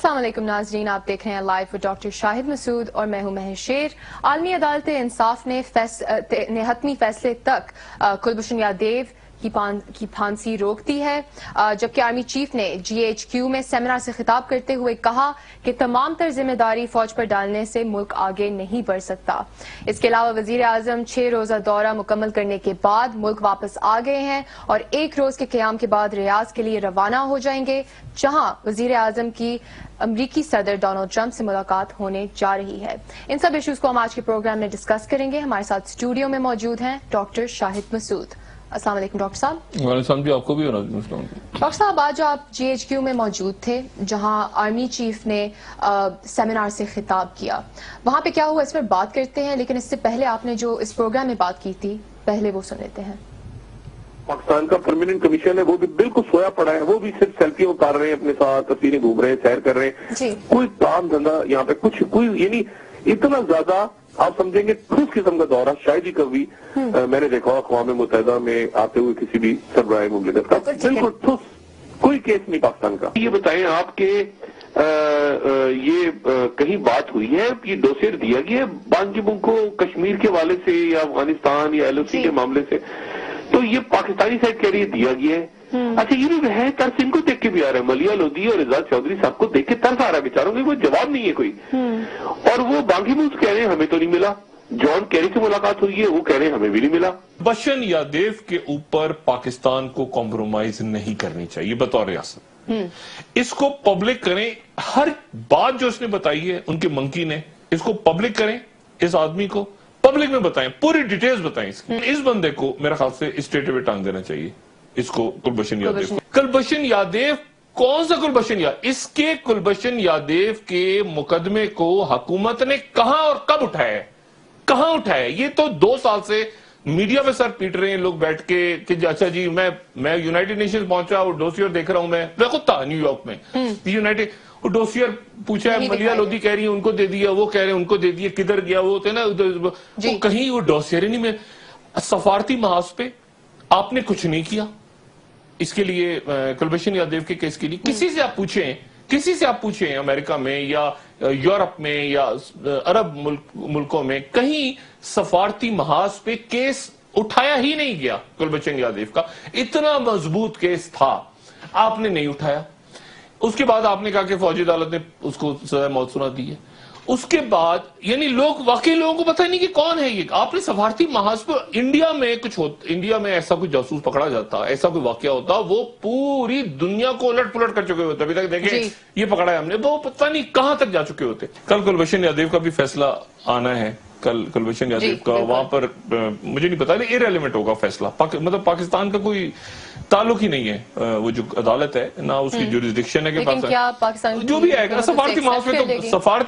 السلام علیکم ناظرین، آپ دیکھ رہے ہیں لائیو ود ڈاکٹر شاہد مسعود اور میں ہوں مہر شیر۔ عالمی عدالت انصاف نے حتمی فیصلے تک کلبھوشن یادیو کی پھانسی روک دی ہے، جبکہ آرمی چیف نے GHQ میں سیمینار سے خطاب کرتے ہوئے کہا کہ تمام تر ذمہ داری فوج پر ڈالنے سے ملک آگے نہیں بڑھ سکتا۔ اس کے علاوہ وزیر اعظم 6 روزہ دورہ مکمل کرنے کے بعد ملک واپس آ گئے ہیں اور 1 روز کے قیام کے بعد ریاض کے لیے روانہ ہو جائیں گے، جہاں وزیر اعظم کی امریکی صدر ڈونلڈ ٹرمپ سے ملاقات ہونے جا رہی ہے۔ ان سب ایشوز کو ہم آج کے پروگرام میں ڈسکس کریں گے۔ ہمارے ساتھ اسٹوڈیو میں موجود ہیں ڈاکٹر شاہد مسعود۔ السلام علیکم ڈاکٹر صاحب۔ وعلیکم السلام جی، آپ کو بھی السلام۔ ڈاکٹر صاحب، آج آپ GHQ میں موجود تھے جہاں آرمی چیف نے سیمینار سے خطاب کیا، وہاں پہ کیا ہوا اس پر بات کرتے ہیں، لیکن اس سے پہلے آپ نے جو اس پروگرام میں بات کی تھی پہلے وہ سن لیتے ہیں۔ پاکستان کا پرماننٹ کمیشن ہے، وہ بھی بالکل سویا پڑا ہے، وہ بھی صرف سیلفیاں اتار رہے ہیں اپنے ساتھ، تصویریں گھوم رہے ہیں، سیر کر رہے ہیں، کوئی کام دھندا یہاں پہ کچھ کوئی یعنی اتنا زیادہ آپ سمجھیں گے ٹھوس قسم کا دورہ شاید ہی کبھی میں نے دیکھا اقوام متحدہ میں آتے ہوئے کسی بھی سربراہ مملکت کا، بالکل ٹھوس کوئی کیس نہیں پاکستان کا۔ یہ بتائیں آپ کے یہ کہیں بات ہوئی ہے، یہ ڈوسیر دیا گیا ہے بان کی مون کو کشمیر کے حوالے سے یا افغانستان یا LOC کے معاملے سے؟ تو یہ پاکستانی سائڈ کہہ رہی ہے دیا گیا ہے۔ اچھا، یہ بھی ہے ترس ان کو دیکھ کے بھی آ رہا ہے، ملیہ لودھی اور اعزاز چودھری صاحب کو دیکھ کے ترس آ رہا ہے بیچاروں کو، کوئی جواب نہیں ہے کوئی، اور وہ بانکی مون کہہ رہے ہیں ہمیں تو نہیں ملا، جان کیری سے ملاقات ہوئی ہے، وہ کہہ رہے ہیں ہمیں بھی نہیں ملا۔ کلبھوشن یادیو کے اوپر پاکستان کو کمپرومائز نہیں کرنی چاہیے بطور ریاست، اس کو پبلک کریں، ہر بات جو اس نے بتائی ہے ان کے منکی نے، اس کو پبلک کریں، اس آدمی کو پبلک میں بتائیں، پوری ڈیٹیلز بتائیں اس بندے کو میرے خیال سے اسٹریٹ اوے ٹانگ دینا چاہیے اس کو، کلبھوشن یادیو کو۔ کلبھوشن یادیو کون سا کلبھوشن یادیو؟ اس کے کلبھوشن یادیو کے مقدمے کو حکومت نے کہاں اور کب اٹھایا ہے؟ کہاں اٹھایا ہے؟ یہ تو 2 سال سے میڈیا میں سر پیٹ رہے ہیں لوگ بیٹھ کے کہ اچھا جی میں یونائٹڈ نیشنز پہنچا اور ڈوسیئر دیکھ رہا ہوں، میں خود تھا نیو یارک میں، یونائٹڈ ڈوسیئر پوچھا ہے، ملیہ لودھی کہہ رہی ہے ان کو دے دیا، وہ کہہ رہے ہیں ان کو دے دیا، کدھر گیا وہ ہوتے نا، وہ کہیں وہ ڈوسیئر ہی نہیں میں۔ سفارتی محاذ پہ آپ نے کچھ نہیں کیا اس کے لیے، کلبھوشن یادیو کے کیس کے لیے کسی سے آپ پوچھیں امریکہ میں یا یورپ میں یا عرب ملکوں میں، کہیں سفارتی محاذ پہ کیس اٹھایا ہی نہیں گیا کلبھوشن یادیو کا۔ اتنا مضبوط کیس تھا، آپ نے نہیں اٹھایا۔ اس کے بعد آپ نے کہا کہ فوجی عدالت نے اس کو سزائے موت سنا دی ہے۔ اس کے بعد یعنی واقعی لوگوں کو پتہ نہیں کہ کون ہے یہ۔ آپ نے سفارتی محاذ پر انڈیا میں ایسا کوئی جاسوس پکڑا جاتا، ایسا کوئی واقعہ ہوتا، وہ پوری دنیا کو الٹ پلٹ کر چکے ہوتے، ابھی تک دیکھیں یہ پکڑا ہے ہم نے، وہ پتہ نہیں کہاں تک جا چکے ہوتے۔ کل کلبھوشن یادیو کا بھی فیصلہ آنا ہے، کل کلبھوشن یادیو کا وہاں پر مجھے نہیں پتا، ایرریلیونٹ ہوگا فیصلہ، مطلب پاکستان کا کوئی تعلق ہی نہیں ہے، وہ جو عدالت ہے نہ اس کی جوریسڈکشن ہے کہ پاکستان جو بھی آئے گا سفارتی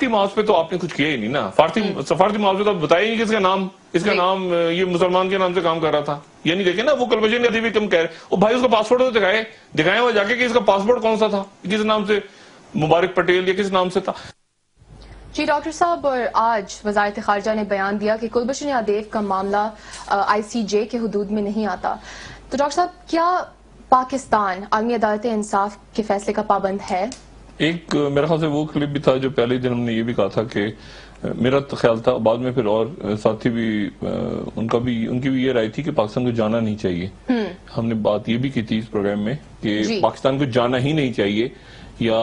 محاذ پہ تو آپ نے کچھ کیا ہی نہیں نا۔ سفارتی محاذ پہ تو بتایا ہی نہیں کہ اس کا نام یہ مسلمان کے نام سے کام کر رہا تھا، یعنی دیکھیں نا، وہ کلبھوشن یادیو بھی کم کہہ رہے وہ بھائی اس کا پاسپورٹ تو دکھائیں وہ جا کے کہ اس کا پاسپورٹ کون سا تھا، کس نام سے، مبارک پٹیل یا کس نام سے تھا۔ جی ڈاکٹر صاحب، اور آج وزارت خارجہ نے بیان دیا کہ کلبھوشن یادیو کا معاملہ ICJ کے حدود میں نہیں آتا، تو ڈاکٹر صاحب کیا پاکستان عالمی عدالت انصاف کے فیصلے کا پابند ہے؟ ایک میرے خیال سے وہ کلپ بھی تھا جو پہلے دن ہم نے یہ بھی کہا تھا کہ میرا خیال تھا، بعد میں پھر اور ساتھی بھی ان کی بھی یہ رائے تھی کہ پاکستان کو جانا نہیں چاہیے۔ ہم نے بات یہ بھی کی تھی اس پروگرام میں کہ پاکستان کو جانا ہی نہیں چاہیے، یا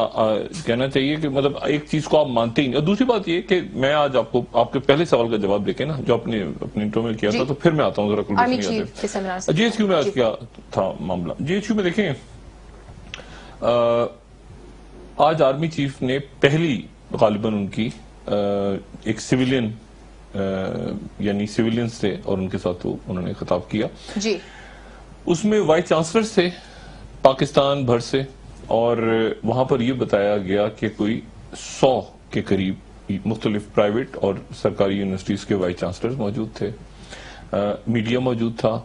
کہنا چاہیے کہ مطلب ایک چیز کو آپ مانتے ہی نہیں۔ اور دوسری بات یہ کہ میں آج آپ کے پہلے سوال کا جواب دیکھیں نا جو آپ نے اپنے انٹرویو میں کیا تھا، تو پھر میں آتا ہوں ذرا کلبھوشن یادیو GHQ میں آج کیا تھا معاملہ۔ GHQ میں دیکھیں، آج آرمی چیف نے پہلی غالباً ان کی ایک سیویلین یعنی سیویلینز تھے اور ان کے ساتھ انہوں نے خطاب کیا، اس میں وائس چانسلر سے پاکستان بھر سے، اور وہاں پر یہ بتایا گیا کہ کوئی 100 کے قریب مختلف پرائیویٹ اور سرکاری یونیورسٹیز کے وائس چانسلرز موجود تھے، میڈیا موجود تھا،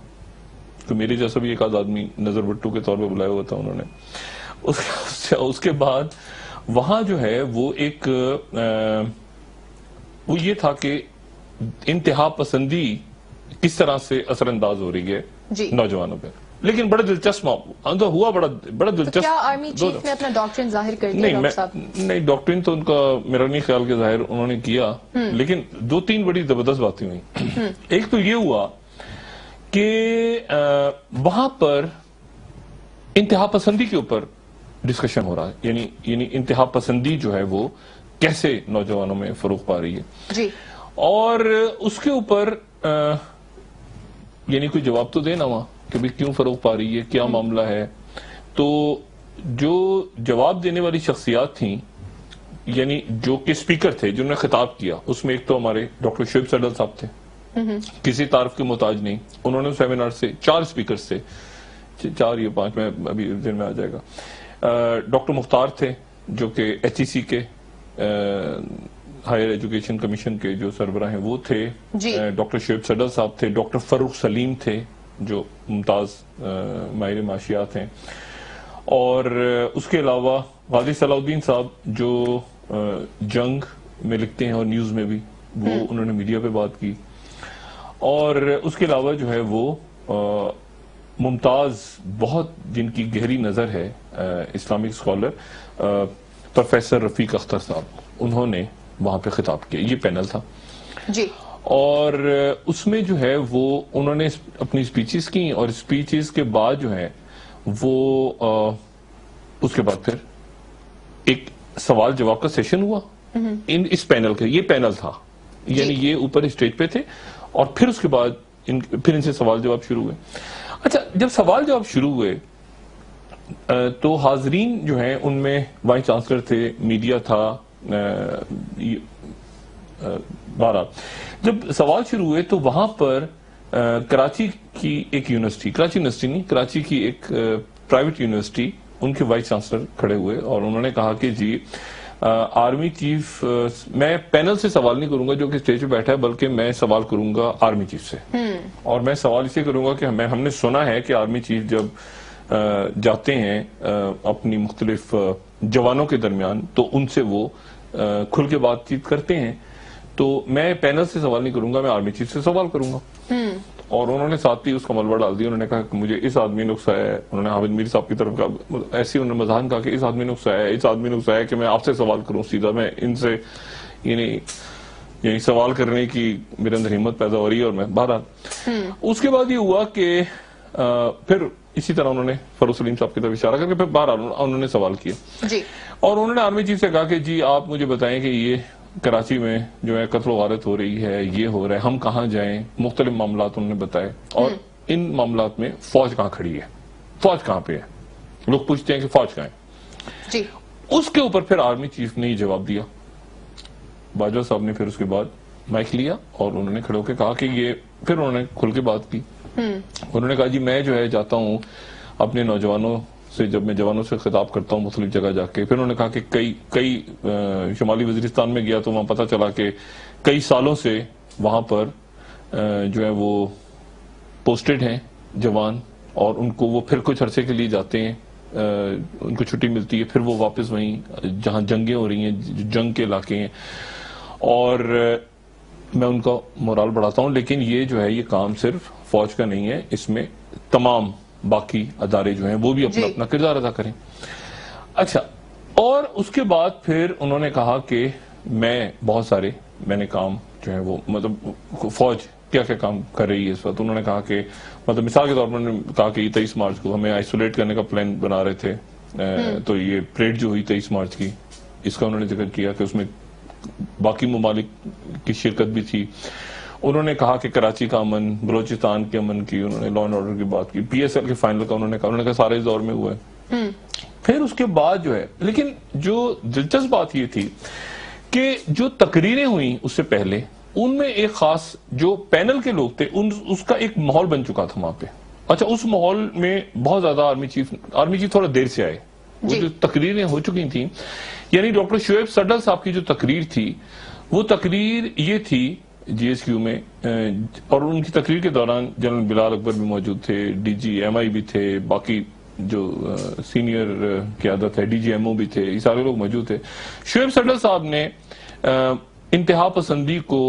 تو میرے جیسا بھی ایک آدھ آدمی نظر بٹو کے طور پہ بلایا ہوا تھا انہوں نے۔ اس کے بعد وہاں جو ہے وہ ایک وہ یہ تھا کہ انتہا پسندی کس طرح سے اثر انداز ہو رہی ہے نوجوانوں پہ۔ لیکن بڑا دلچسپ ہوا، بڑا دلچسپ. کیا آرمی چیف نے اپنا ڈاکٹرن ظاہر کر دیا ڈاکٹر صاحب؟ نہیں، ڈاکٹرن تو ان کا میرا نہیں خیال کہ ظاہر انہوں نے کیا، لیکن 2-3 بڑی زبردست باتیں ہوئی. ایک تو یہ ہوا کہ وہاں پر انتہا پسندی کے اوپر ڈسکشن ہو رہا ہے، یعنی انتہا پسندی جو ہے وہ کیسے نوجوانوں میں فروغ پا رہی ہے جی، اور اس کے اوپر یعنی کوئی جواب تو دینا وہاں کہ بھی کیوں فروغ پا رہی ہے، کیا معاملہ ہے. تو جو جواب دینے والی شخصیات تھیں، یعنی جو کہ اسپیکر تھے جنہوں نے خطاب کیا، اس میں ایک تو ہمارے ڈاکٹر شعیب صدر صاحب تھے، کسی تعارف کے محتاج نہیں. انہوں نے سیمینار سے 4 اسپیکرز تھے، 4 یا 5 میں ابھی دن میں آ جائے گا. ڈاکٹر مختار تھے جو کہ HEC کے ہائر ایجوکیشن کمیشن کے جو سربراہ ہیں وہ تھے. ڈاکٹر شعیب صدر صاحب تھے. ڈاکٹر فاروق سلیم تھے جو ممتاز ماہر معاشیات ہیں. اور اس کے علاوہ غازی صلاح الدین صاحب جو جنگ میں لکھتے ہیں اور نیوز میں بھی، وہ انہوں نے میڈیا پہ بات کی. اور اس کے علاوہ جو ہے وہ ممتاز، بہت جن کی گہری نظر ہے، اسلامک اسکالر پروفیسر رفیق اختر صاحب، انہوں نے وہاں پہ خطاب کیا. یہ پینل تھا جی. اور اس میں جو ہے وہ انہوں نے اپنی اسپیچز کی، اور اسپیچز کے بعد جو ہے وہ اس کے بعد پھر ایک سوال جواب کا سیشن ہوا اس پینل کا. یہ پینل تھا، یعنی یہ اوپر اسٹیج پہ تھے، اور پھر اس کے بعد پھر ان سے سوال جواب شروع ہوئے. اچھا، جب سوال جواب شروع ہوئے تو حاضرین جو ہیں ان میں وائس چانسلر تھے، میڈیا تھا. بہرحال جب سوال شروع ہوئے تو وہاں پر کراچی کی ایک یونیورسٹی، کراچی یونیورسٹی نہیں، کراچی کی ایک پرائیویٹ یونیورسٹی، ان کے وائس چانسلر کھڑے ہوئے اور انہوں نے کہا کہ جی آرمی چیف، میں پینل سے سوال نہیں کروں گا جو کہ اسٹیج پہ بیٹھا ہے، بلکہ میں سوال کروں گا آرمی چیف سے. اور میں سوال اسے کروں گا کہ ہم نے سنا ہے کہ آرمی چیف جب جاتے ہیں اپنی مختلف جوانوں کے درمیان تو ان سے وہ کھل کے بات چیت کرتے ہیں، تو میں پینل سے سوال نہیں کروں گا، میں آرمی چیف سے سوال کروں گا. اور انہوں نے ساتھ ہی اس کا ملبہ ڈال دیا. انہوں نے کہا کہ مجھے اس آدمی نے اکسایا ہے. انہوں نے حامد میر صاحب کی طرف کہا، ایسے انہوں نے مزاحن کہا کہ اس آدمی نے اکسایا ہے، اس آدمی نے اکسایا ہے کہ میں آپ سے سوال کروں سیدھا. میں ان سے یعنی سوال کرنے کی میرے اندر ہمت پیدا ہو رہی ہے. اور میں بہرحال اس کے بعد یہ ہوا کہ پھر اسی طرح انہوں نے فاروق سلیم صاحب کی طرف اشارہ کر کے پھر بہرحال انہوں نے سوال کیا. اور انہوں نے آرمی چیف سے کہا کہ جی آپ مجھے بتائیں کہ یہ کراچی میں جو ہے قتل و غارت ہو رہی ہے، یہ ہو رہا ہے، ہم کہاں جائیں؟ مختلف معاملات انہوں نے بتائے. اور ان معاملات میں فوج کہاں کھڑی ہے، فوج کہاں پہ ہے، لوگ پوچھتے ہیں کہ فوج کہاں ہے. جی. اس کے اوپر پھر آرمی چیف نے یہ جواب دیا. باجوہ صاحب نے پھر اس کے بعد مائک لیا اور انہوں نے کھڑے ہو کے کہا کہ یہ، پھر انہوں نے کھل کے بات کی. انہوں نے کہا جی میں جو ہے جاتا ہوں اپنے نوجوانوں سے، جب میں جوانوں سے خطاب کرتا ہوں مختلف جگہ جا کے. پھر انہوں نے کہا کہ کئی شمالی وزیرستان میں گیا تو وہاں پتہ چلا کہ کئی سالوں سے وہاں پر جو ہے وہ پوسٹڈ ہیں جوان، اور ان کو وہ پھر کچھ عرصے کے لیے جاتے ہیں، ان کو چھٹی ملتی ہے، پھر وہ واپس وہیں جہاں جنگیں ہو رہی ہیں، جنگ کے علاقے ہیں، اور میں ان کا مورال بڑھاتا ہوں. لیکن یہ جو ہے یہ کام صرف فوج کا نہیں ہے، اس میں تمام باقی ادارے جو ہیں وہ بھی اپنا اپنا کردار ادا کریں. اچھا، اور اس کے بعد پھر انہوں نے کہا کہ میں نے کام جو ہے وہ مطلب فوج کیا کیا کام کر رہی ہے اس وقت. انہوں نے کہا کہ مطلب مثال کے طور پر انہوں نے کہا کہ 23 مارچ کو ہمیں آئسولیٹ کرنے کا پلان بنا رہے تھے، تو یہ پریڈ جو ہوئی 23 مارچ کی، اس کا انہوں نے ذکر کیا کہ اس میں باقی ممالک کی شرکت بھی تھی. انہوں نے کہا کہ کراچی کا امن، بلوچستان کے امن کی، انہوں نے لا اینڈ آرڈر کی بات کی. PSL کے فائنل کا انہوں نے کہا سارے اس دور میں ہوا ہے. پھر اس کے بعد جو ہے، لیکن جو دلچسپ بات یہ تھی کہ جو تقریریں ہوئیں اس سے پہلے، ان میں ایک خاص جو پینل کے لوگ تھے اس کا ایک ماحول بن چکا تھا وہاں پہ. اچھا، اس ماحول میں بہت زیادہ آرمی چیف تھوڑا دیر سے آئے. وہ جو تقریریں ہو چکی تھیں، یعنی ڈاکٹر شعیب صدر صاحب کی جو تقریر تھی، وہ تقریر یہ تھی GSQ میں، اور ان کی تقریر کے دوران جنرل بلال اکبر بھی موجود تھے، DG MI بھی تھے، باقی جو سینئر قیادت ہے DG MO بھی تھے، یہ سارے لوگ موجود تھے. شعیب صدر صاحب نے انتہا پسندی کو،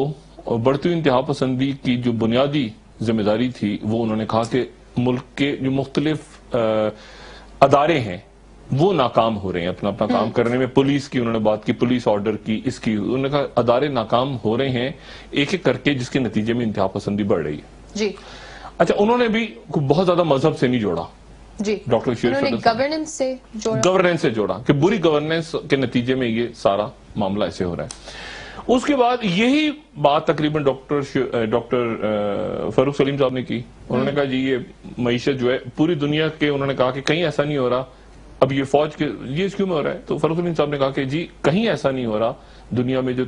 بڑھتی ہوئی انتہا پسندی کی جو بنیادی ذمہ داری تھی، وہ انہوں نے کہا کہ ملک کے جو مختلف ادارے ہیں وہ ناکام ہو رہے ہیں اپنا کام کرنے میں. پولیس کی انہوں نے بات کی, پولیس آرڈر کی, اس کی انہوں نے کہا ادارے ناکام ہو رہے ہیں ایک ایک کر کے, جس کے نتیجے میں انتہا پسندی بڑھ رہی ہے. جی اچھا, انہوں نے بھی بہت زیادہ مذہب سے نہیں جوڑا. جی, ڈاکٹر شیر گورننس سے جوڑا کہ بری گورننس کے نتیجے میں یہ سارا معاملہ ایسے ہو رہا ہے. اس کے بعد یہی بات تقریباً ڈاکٹر فاروق سلیم صاحب نے کی. انہوں نے کہا جی یہ معیشت جو ہے پوری دنیا کے, انہوں نے کہا کہ کہیں ایسا نہیں ہو رہا, اب یہ فوج کے یہ اس کیوں میں ہو رہا ہے. تو فاروق سلیم صاحب نے کہا کہ جی کہیں ایسا نہیں ہو رہا دنیا میں جو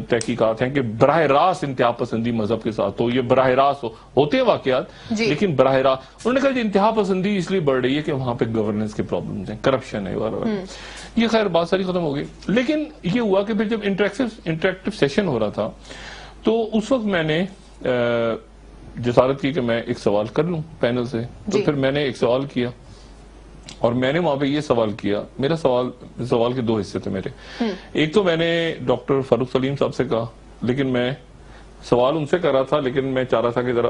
تحقیقات ہیں کہ براہ راست انتہا پسندی مذہب کے ساتھ ہو, یہ براہ راست ہوتے ہیں واقعات لیکن براہ راست. انہوں نے کہا جی انتہا پسندی اس لیے بڑھ رہی ہے کہ وہاں پہ گورننس کے پرابلمز ہیں, کرپشن ہے. یہ خیر بات ساری ختم ہو گئی. لیکن یہ ہوا کہ پھر جب انٹریکٹیو سیشن ہو رہا تھا تو اس وقت میں نے جسارت کی کہ میں ایک سوال کر لوں پینل سے. تو پھر میں نے ایک سوال کیا اور میں نے وہاں پہ یہ سوال کیا. میرا سوال کے 2 حصے تھے میرے. ایک تو میں نے ڈاکٹر فاروق سلیم صاحب سے کہا, لیکن میں سوال ان سے کر رہا تھا لیکن میں چاہ رہا تھا کہ ذرا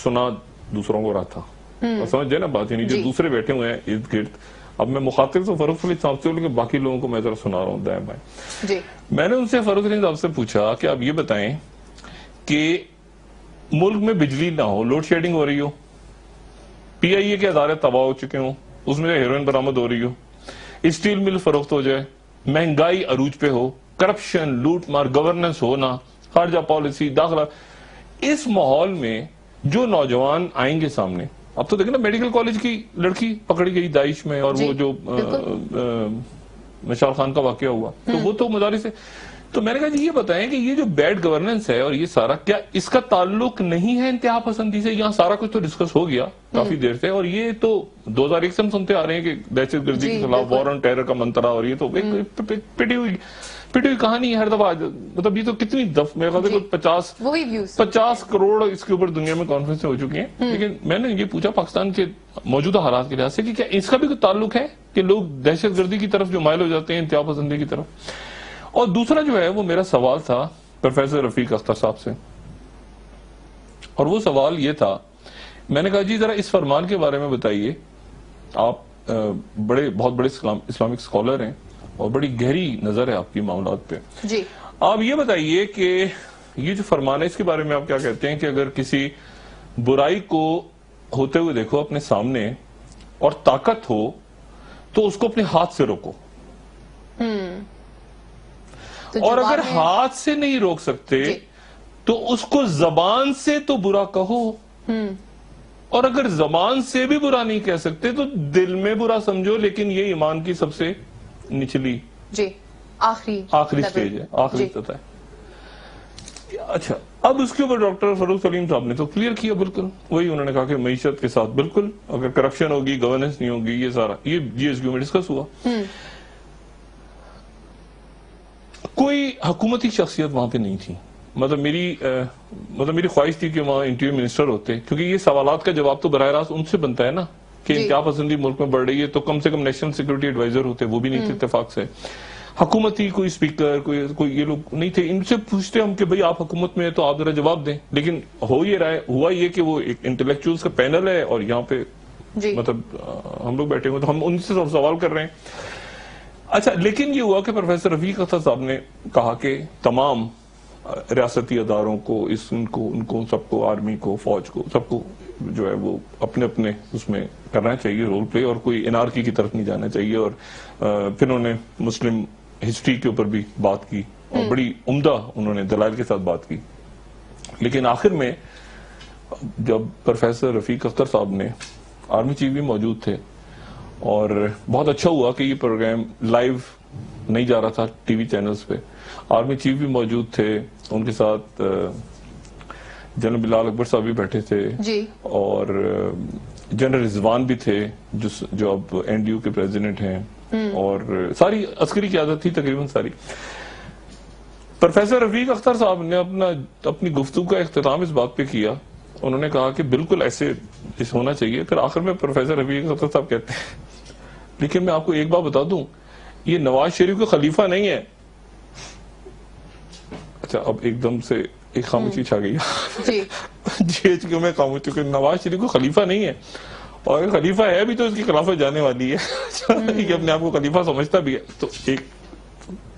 سنا دوسروں کو رہا تھا. سمجھ جائے نا بات, یعنی جو دوسرے بیٹھے ہوئے ہیں ارد گرد, اب میں مخاطب تو فاروق سلیم صاحب سے, لیکن باقی لوگوں کو میں ذرا سنا رہا ہوں دائیں بائیں. میں نے ان سے فاروق سلیم صاحب سے پوچھا کہ آپ یہ بتائیں کہ ملک میں بجلی نہ ہو, لوڈ شیڈنگ ہو رہی ہو, پی آئی اے کے ادارے تباہ ہو چکے ہوں, اس میں ہیروئن برآمد ہو رہی ہو, اسٹیل مل فروخت ہو جائے, مہنگائی عروج پہ ہو, کرپشن, لوٹ مار, گورننس ہونا, خارجہ پالیسی, داخلہ, اس ماحول میں جو نوجوان آئیں گے سامنے. اب تو دیکھیں نا میڈیکل کالج کی لڑکی پکڑی گئی داعش میں, اور وہ جو مشال خان کا واقعہ ہوا تو وہ تو مدارس ہے. تو میں نے کہا جی یہ بتائیں کہ یہ جو بیڈ گورننس ہے اور یہ سارا, کیا اس کا تعلق نہیں ہے انتہا پسندی سے؟ یہاں سارا کچھ تو ڈسکس ہو گیا کافی دیر سے, اور یہ تو 2001 سے ہم سنتے آ رہے ہیں کہ دہشت گردی کے خلاف وار آن ٹیرر کا منترا, اور یہ تو پٹی ہوئی کہانی ہے ہر دفعہ. مطلب یہ تو کتنی میرے خیال سے 50 کروڑ اس کے اوپر دنیا میں کانفرنس ہو چکی ہیں. لیکن میں نے یہ پوچھا پاکستان کے موجودہ حالات کے لحاظ سے کہ کیا اس کا بھی کوئی تعلق ہے کہ لوگ دہشت گردی کی طرف جو مائل ہو جاتے ہیں انتہا پسندی کی طرف. اور دوسرا جو ہے وہ میرا سوال تھا پروفیسر رفیق اختر صاحب سے, اور وہ سوال یہ تھا, میں نے کہا جی ذرا اس فرمان کے بارے میں بتائیے, آپ بہت بڑے اسلامک اسکالر ہیں اور بڑی گہری نظر ہے آپ کی معاملات پہ. جی آپ یہ بتائیے کہ یہ جو فرمان ہے اس کے بارے میں آپ کیا کہتے ہیں کہ اگر کسی برائی کو ہوتے ہوئے دیکھو اپنے سامنے اور طاقت ہو تو اس کو اپنے ہاتھ سے روکو, اور اگر ہاتھ سے نہیں روک سکتے تو اس کو زبان سے تو برا کہو, اور اگر زبان سے بھی برا نہیں کہہ سکتے تو دل میں برا سمجھو, لیکن یہ ایمان کی سب سے نچلی آخری سٹیج ہے, آخری سطح ہے. اچھا, اب اس کے اوپر ڈاکٹر فاروق سلیم صاحب نے تو کلیئر کیا بالکل وہی. انہوں نے کہا کہ معیشت کے ساتھ بالکل اگر کرپشن ہوگی, گورننس نہیں ہوگی, یہ سارا یہ جی ایس کیو میں ڈسکس ہوا. کوئی حکومتی شخصیت وہاں پہ نہیں تھی. مطلب میری خواہش تھی کہ وہاں انٹیریئر منسٹر ہوتے, کیونکہ یہ سوالات کا جواب تو براہ راست ان سے بنتا ہے نا کہ انتہا پسندی ملک میں بڑھ رہی ہے, تو کم سے کم نیشنل سیکورٹی ایڈوائزر ہوتے, وہ بھی نہیں تھے اتفاق سے. حکومتی کوئی اسپیکر کوئی یہ لوگ نہیں تھے. ان سے پوچھتے ہم کہ بھئی آپ حکومت میں ہیں تو آپ ذرا جواب دیں. لیکن ہوا یہ کہ وہ ایک انٹلیکچوئلز کا پینل ہے اور یہاں پہ مطلب ہم لوگ بیٹھے ہوئے تو ہم ان سے سوال کر رہے ہیں. اچھا, لیکن یہ ہوا کہ پروفیسر رفیق اختر صاحب نے کہا کہ تمام ریاستی اداروں کو, ان کو سب کو, آرمی کو, فوج کو, سب کو جو ہے وہ اپنے اپنے اس میں کرنا چاہیے رول پلے, اور کوئی انارکی کی طرف نہیں جانا چاہیے. اور پھر انہوں نے مسلم ہسٹری کے اوپر بھی بات کی اور بڑی عمدہ انہوں نے دلائل کے ساتھ بات کی. لیکن آخر میں جب پروفیسر رفیق اختر صاحب نے, آرمی چیف بھی موجود تھے, اور بہت اچھا ہوا کہ یہ پروگرام لائیو نہیں جا رہا تھا ٹی وی چینلز پہ, آرمی چیف بھی موجود تھے, ان کے ساتھ جنرل بلال اکبر صاحب بھی بیٹھے تھے, اور جنرل رضوان بھی تھے جو اب این ڈی یو کے پریزیڈنٹ ہیں, اور ساری عسکری قیادت تھی تقریباً ساری. پروفیسر رفیق اختر صاحب نے اپنی گفتگو کا اختتام اس بات پہ کیا, انہوں نے کہا کہ بالکل ایسے ہونا چاہیے. پھر آخر میں پروفیسر رفیق اختر صاحب کہتے ہیں لیکن میں آپ کو ایک بات بتا دوں, یہ نواز شریف کا خلیفہ نہیں ہے. اچھا, اب ایک دم سے ایک خاموشی چھا گئی. GHQ میں خاموش, کیونکہ نواز شریف کو خلیفہ نہیں ہے, اور خلیفہ ہے بھی تو اس کی خلافت جانے والی ہے, یہ اپنے آپ کو خلیفہ سمجھتا بھی ہے. تو ایک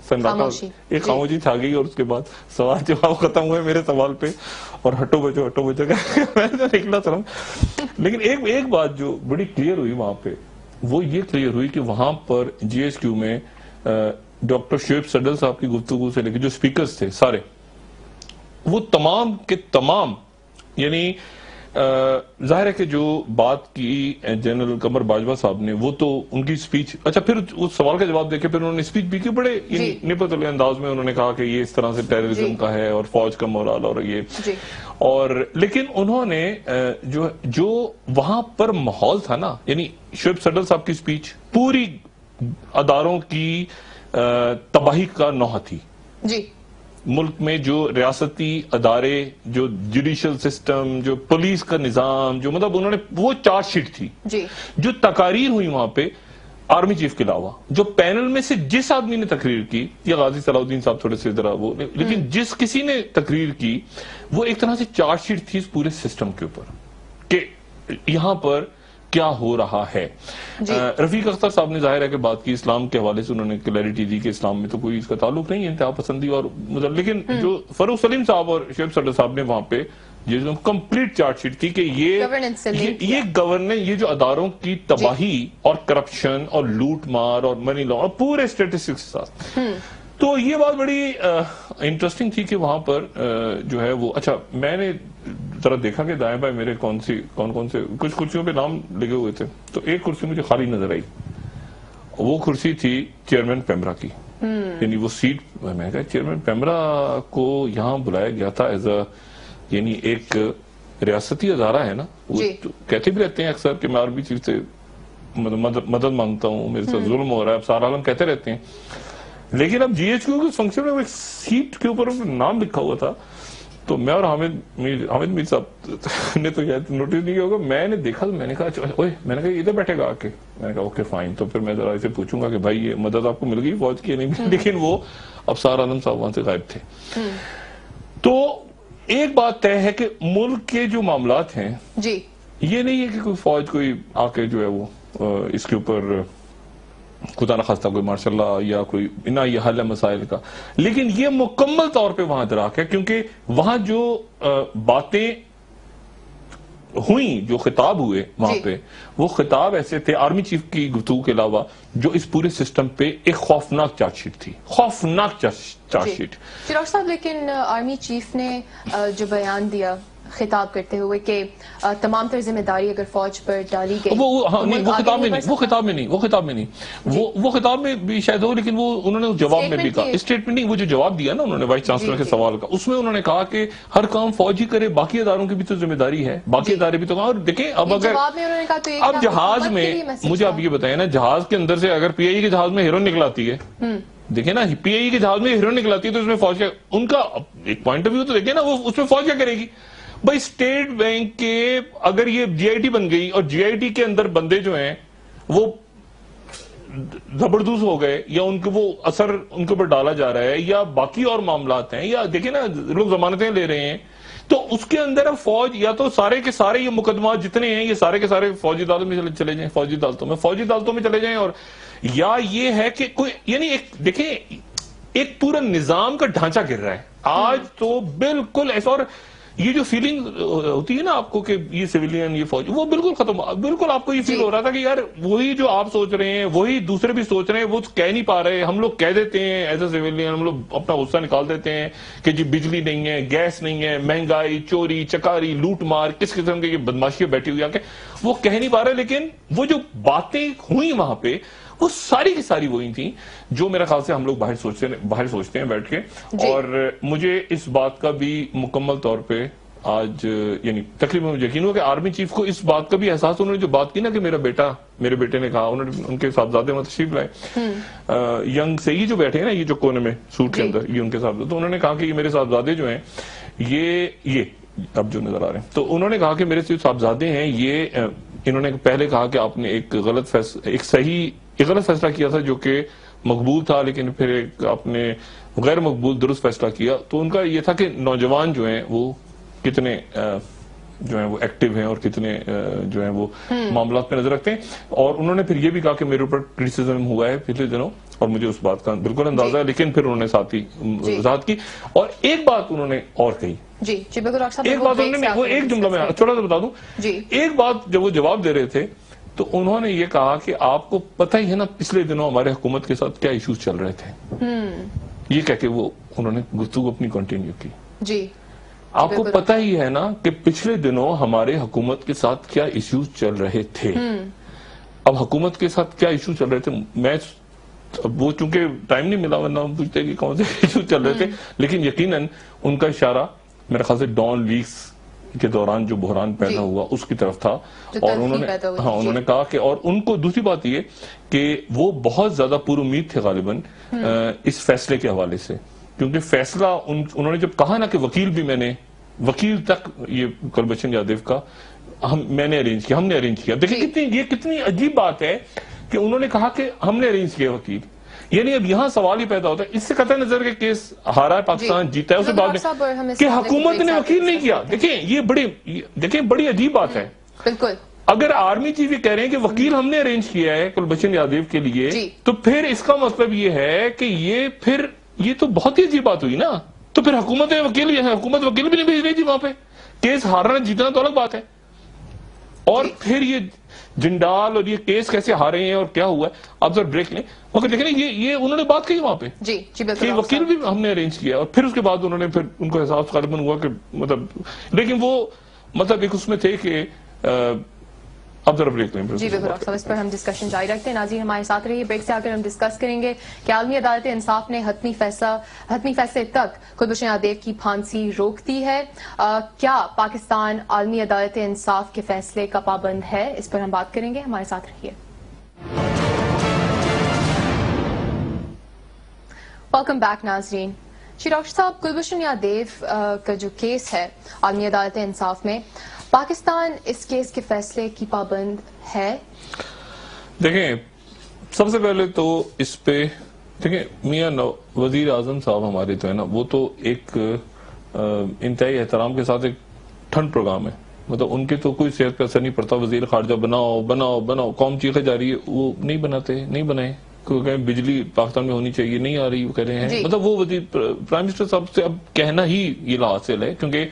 سناٹا, ایک خاموشی چھا گئی, اور اس کے بعد سوال جواب ختم ہوئے میرے سوال پہ, اور ہٹو بچو میں تو نکلا چلا. لیکن ایک بات جو بڑی کلیئر ہوئی وہاں پہ, وہ یہ کلیئر ہوئی کہ وہاں پر GHQ میں ڈاکٹر شعیب صدر صاحب کی گفتگو سے لے کے جو سپیکرز تھے سارے, وہ تمام کے تمام, یعنی ظاہر ہے کہ جو بات کی جنرل قمر باجوہ صاحب نے, وہ تو ان کی سپیچ, اچھا پھر اس سوال کا جواب دیکھے, پھر انہوں نے سپیچ بھی کی بڑے نپت والے انداز میں, انہوں نے کہا کہ یہ اس طرح سے ٹیررزم کا ہے اور فوج کا مورال اور یہ, اور لیکن انہوں نے جو وہاں پر ماحول تھا نا, یعنی شعیب صدر صاحب کی سپیچ پوری اداروں کی تباہی کا نوحہ تھی. ملک میں جو ریاستی ادارے, جو جوڈیشل سسٹم, جو پولیس کا نظام, جو مطلب انہوں نے, وہ چارج شیٹ تھی. جو تقاریر ہوئی وہاں پہ آرمی چیف کے علاوہ, جو پینل میں سے جس آدمی نے تقریر کی, یا غازی صلاح الدین صاحب تھوڑے سے ذرا وہ, لیکن جس کسی نے تقریر کی, وہ ایک طرح سے چارج شیٹ تھی اس پورے سسٹم کے اوپر کہ یہاں پر کیا ہو رہا ہے. رفیق اختر صاحب نے ظاہر ہے کہ بات کی اسلام کے حوالے سے, انہوں نے کلیئرٹی دی کہ اسلام میں تو کوئی اس کا تعلق نہیں ہے, انتہا پسندی اور, لیکن جو فاروق سلیم صاحب اور شعیب صدر صاحب نے وہاں پہ کمپلیٹ چارٹ شیٹ تھی کہ یہ گورننس, یہ جو اداروں کی تباہی اور کرپشن اور لوٹ مار اور منی لانڈرنگ اور پورے اسٹیٹسٹکس کے ساتھ. تو یہ بات بڑی انٹرسٹنگ تھی کہ وہاں پر جو ہے وہ, اچھا میں نے ذرا دیکھا کہ دائیں بائیں میرے کون کون سے کچھ کرسیوں پہ نام لگے ہوئے تھے, تو ایک کرسی مجھے خالی نظر آئی, وہ کرسی تھی چیئرمین پیمرا کی. یعنی وہ سیٹ, میں نے کہا چیئرمین پیمرا کو یہاں بلایا گیا تھا ایز اے, یعنی ایک ریاستی ادارہ ہے نا, وہ کہتے بھی رہتے ہیں اکثر کہ میں آرمی چیف سے مدد مانگتا ہوں, میرے ساتھ ظلم ہو رہا ہے, اب سارا عالم کہتے رہتے ہیں. لیکن اب GHQ کے فنکشن میں ایک سیٹ کے اوپر نام لکھا ہوا تھا, تو میں اور حامد میر صاحب نے تو نوٹس نہیں کیا ہوگا, میں نے دیکھا تو میں نے کہا اوئے, میں نے کہا ادھر بیٹھے گا آ کے, میں نے کہا اوکے فائن, تو پھر میں ذرا اسے پوچھوں گا کہ بھائی یہ مدد آپ کو مل گئی فوج کی نہیں, لیکن وہ ابصار عالم صاحب وہاں سے غائب تھے. تو ایک بات طے ہے کہ ملک کے جو معاملات ہیں, یہ نہیں ہے کہ کوئی فوج کوئی آ کے جو ہے وہ اس کے اوپر خدا نخواستہ کوئی ماشاء اللہ یا کوئی نہ یہ حل ہے مسائل کا, لیکن یہ مکمل طور پہ وہاں ادراک ہے, کیونکہ وہاں جو باتیں ہوئیں, جو خطاب ہوئے وہاں پہ, وہ خطاب ایسے تھے آرمی چیف کی گفتگو کے علاوہ, جو اس پورے سسٹم پہ ایک خوفناک چارج شیٹ تھی, خوفناک چارج شیٹ. ڈاکٹر صاحب لیکن آرمی چیف نے جو بیان دیا خطاب کرتے ہوئے کہ تمام تر ذمہ داری اگر فوج پر ڈالی گئی, وہ خطاب میں نہیں, وہ خطاب میں بھی شاید ہو, لیکن وہ انہوں نے جواب میں بھی کہا, اسٹیٹمنٹ نہیں, وہ جو جواب دیا نا انہوں نے وائس چانسلر کے سوال کا, اس میں انہوں نے کہا کہ ہر کام فوج ہی کرے, باقی اداروں کی بھی تو ذمہ داری ہے, باقی ادارے بھی تو. اور دیکھیں اب اگر اب جہاز میں, مجھے آپ یہ بتائیں نا, جہاز کے اندر سے اگر PIE کے جہاز میں ہیروئن نکلاتی ہے, دیکھیں نا PIE کے جہاز میں ہیروئن نکلاتی ہے, تو اس میں فوج کا, ان کا ایک پوائنٹ آف ویو تو دیکھیں نا, وہ اس میں فوج کیا کرے گی بھائی. اسٹیٹ بینک کے اگر یہ GIT بن گئی, اور GIT کے اندر بندے جو ہیں وہ زبردست ہو گئے, یا ان کو وہ اثر ان کے اوپر ڈالا جا رہا ہے, یا باقی اور معاملات ہیں, یا دیکھیں نا لوگ ضمانتیں لے رہے ہیں, تو اس کے اندر اب فوج یا تو سارے کے سارے یہ مقدمات جتنے ہیں یہ سارے کے سارے فوجی عدالتوں میں چلے جائیں, فوجی عدالتوں میں چلے جائیں, اور یا یہ ہے کہ کوئی, یعنی ایک دیکھیں ایک پورا نظام کا ڈھانچہ گر رہا ہے آج تو بالکل ایسا. اور یہ جو فیلنگ ہوتی ہے نا آپ کو کہ یہ سویلین یہ فوج, وہ بالکل ختم, بالکل آپ کو یہ فیل ہو رہا تھا کہ یار وہی جو آپ سوچ رہے ہیں وہی دوسرے بھی سوچ رہے ہیں, وہ کہہ نہیں پا رہے, ہم لوگ کہہ دیتے ہیں ایز اے سویلین, ہم لوگ اپنا غصہ نکال دیتے ہیں کہ جی بجلی نہیں ہے, گیس نہیں ہے, مہنگائی, چوری چکاری, لوٹ مار, کس قسم کے یہ بدماشیاں بیٹھی ہوئی آ کے, وہ کہہ نہیں پا رہے. لیکن وہ جو باتیں ہوئی وہاں پہ وہ ساری کی ساری وہی تھیں جو میرے خیال سے ہم لوگ باہر سوچتے ہیں بیٹھ کے. اور مجھے اس بات کا بھی مکمل طور پہ آج یعنی تقریباً مجھے یقین ہو کہ آرمی چیف کو اس بات کا بھی احساس, انہوں نے جو بات کی نا کہ میرے بیٹے نے کہا, انہوں نے ان کے صاحبزادے میں تشریف لائے ینگ سے, یہ جو بیٹھے ہیں نا یہ جو کونے میں سوٹ کے اندر, یہ ان کے صاحبزادے, تو انہوں نے کہا کہ یہ میرے صاحبزادے جو ہیں یہ اب جو نظر آ رہے ہیں, تو انہوں نے کہا کہ میرے صاحبزادے ہیں یہ, انہوں نے پہلے کہا کہ آپ نے ایک غلط فیصلہ کیا تھا جو کہ مقبول تھا, لیکن پھر ایک آپ نے غیر مقبول درست فیصلہ کیا. تو ان کا یہ تھا کہ نوجوان جو ہیں وہ کتنے جو ہیں وہ ایکٹیو ہیں اور کتنے جو ہیں وہ معاملات پہ نظر رکھتے ہیں. اور انہوں نے پھر یہ بھی کہا کہ میرے اوپر کرٹیسزم ہوا ہے پچھلے دنوں اور مجھے اس بات کا بالکل اندازہ ہے, لیکن پھر انہوں نے ساتھ ہی وضاحت کی. اور ایک بات انہوں نے اور کہی, ایک بات انہوں نے, وہ ایک جملہ میں چھوٹا سا بتا دوں, ایک بات جب وہ جواب دے رہے تھے تو انہوں نے یہ کہا کہ آپ کو پتہ ہی ہے نا پچھلے دنوں ہمارے حکومت کے ساتھ کیا ایشوز چل رہے تھے. یہ کہہ کے وہ انہوں نے گفتگو اپنی کنٹینیو کی. جی, آپ کو پتہ ہی ہے نا کہ پچھلے دنوں ہمارے حکومت کے ساتھ کیا ایشوز چل رہے تھے. اب حکومت کے ساتھ کیا ایشوز چل رہے تھے, میں وہ چونکہ ٹائم نہیں ملا ورنہ ہم پوچھتے کہ کون سے ایشوز چل رہے تھے, لیکن یقیناً ان کا اشارہ میرے خیال سے ڈان لیکس کے دوران جو بحران پیدا ہوا اس کی طرف تھا. اور انہوں نے کہا کہ, اور ان کو دوسری بات یہ کہ وہ بہت زیادہ پر امید تھے غالباً اس فیصلے کے حوالے سے, کیونکہ فیصلہ انہوں نے جب کہا نا کہ وکیل بھی میں نے, وکیل تک یہ کلبھشن یادیو کا میں نے ارینج کیا, ہم نے ارینج کیا. دیکھیں یہ کتنی عجیب بات ہے کہ انہوں نے کہا کہ ہم نے ارینج کیا وکیل. یعنی اب یہاں سوال ہی پیدا ہوتا ہے, اس سے قطع نظر کے کیس ہارا ہے پاکستان, جیتا ہے اسے بعد میں کہ حکومت نے وکیل نہیں کیا. دیکھیں بڑی عجیب بات ہے. بالکل, اگر آرمی چیف یہ کہہ رہے ہیں کہ وکیل ہم نے ارینج کیا ہے کلبھشن یادیو کے لیے, تو پھر اس کا مطلب یہ ہے کہ یہ تو بہت ہی عجیب بات ہوئی نا. تو پھر حکومت وکیل بھی نہیں بھیج رہی تھی وہاں پہ, کیس ہارنا جیتنا تو الگ بات ہے. اور پھر یہ جنڈال اور یہ کیس کیسے ہارے ہیں اور کیا ہوا ہے, آپ ذرا بریک لیں. مگر دیکھیں یہ انہوں نے بات کہی وہاں پہ کہ وکیل بھی ہم نے ارینج کیا, اور پھر اس کے بعد انہوں نے پھر ان کو احساس غالباً ہوا کہ مطلب, لیکن وہ مطلب ایک اس میں تھے کہ اب ذرا بریک لیں. جی بالکل ڈاکٹر صاحب, اس پر ہم ڈسکشن جاری رکھتے ہیں. ناظرین ہمارے ساتھ رہیے, بریک سے آ کر ہم ڈسکس کریں گے کہ عالمی عدالت انصاف نے حتمی فیصلے تک کلبھشن یادیو کی پھانسی روک دی ہے. کیا پاکستان عالمی عدالت انصاف کے فیصلے کا پابند ہے, اس پر ہم بات کریں گے. ہمارے ساتھ رہیے. ویلکم بیک ناظرین. جی ڈاکٹر صاحب, کلبھشن یادیو کا جو کیس ہے عالمی عدالت انصاف میں, پاکستان اس کیس کے فیصلے کی پابند ہے؟ دیکھیں سب سے پہلے تو اس پہ دیکھیں, میاں وزیر اعظم صاحب ہمارے تو ہے نا, وہ تو ایک انتہائی احترام کے ساتھ ایک ٹھنڈ پروگرام ہے, مطلب ان کے تو کوئی صحت پہ اثر نہیں پڑتا. وزیر خارجہ بناؤ قوم چیخے جا رہی ہے, وہ نہیں بنائے. کہیں بجلی پاکستان میں ہونی چاہیے, نہیں آ رہی, وہ کہہ رہے ہیں. مطلب وہ وزیر پرائم منسٹر صاحب سے اب کہنا ہی یہ حاصل ہے, کیونکہ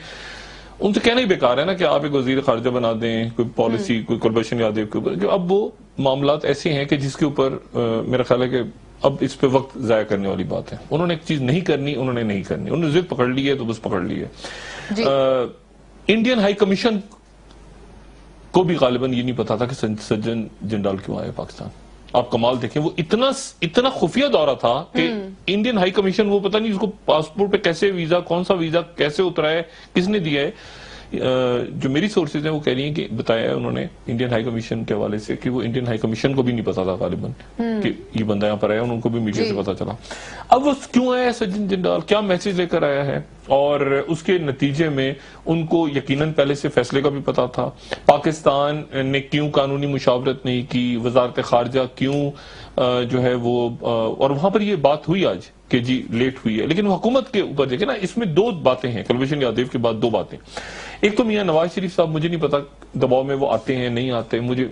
ان سے کہنا ہی بیکار ہے نا کہ آپ ایک وزیر خارجہ بنا دیں, کوئی پالیسی, کوئی کلبھشن یادیو کے اوپر. اب وہ معاملات ایسے ہیں کہ جس کے اوپر میرا خیال ہے کہ اب اس پہ وقت ضائع کرنے والی بات ہے. انہوں نے ایک چیز نہیں کرنی, انہوں نے ضد پکڑ لی ہے تو بس پکڑ لی ہے. انڈین ہائی کمیشن کو بھی غالباً یہ نہیں پتا تھا کہ سجن جنڈال کیوں آئے پاکستان. آپ کمال دیکھیں, وہ اتنا خفیہ دورہ تھا کہ انڈین ہائی کمیشن وہ پتہ نہیں اس کو پاسپورٹ پہ کیسے ویزا, کون سا ویزا کیسے اترا ہے, کس نے دیا ہے. جو میری سورسز ہیں وہ کہہ رہی ہیں کہ بتایا ہے انہوں نے انڈین ہائی کمیشن کے حوالے سے کہ وہ انڈین ہائی کمیشن کو بھی نہیں پتا تھا غالباً کہ یہ بندہ یہاں پر آیا, ان کو بھی میڈیا سے پتا چلا. اب وہ کیوں آیا ہے سجن جنڈال, کیا میسج لے کر آیا ہے, اور اس کے نتیجے میں ان کو یقیناً پہلے سے فیصلے کا بھی پتا تھا. پاکستان نے کیوں قانونی مشاورت نہیں کی, وزارت خارجہ کیوں جو ہے وہ, اور وہاں پر یہ بات ہوئی آج کہ جی لیٹ ہوئی ہے. لیکن حکومت کے اوپر دیکھیں نا, اس میں دو باتیں ہیں کلبھشن یادیو کے بعد, دو باتیں. ایک تو میاں نواز شریف صاحب, مجھے نہیں پتا دباؤ میں وہ آتے ہیں نہیں آتے, مجھے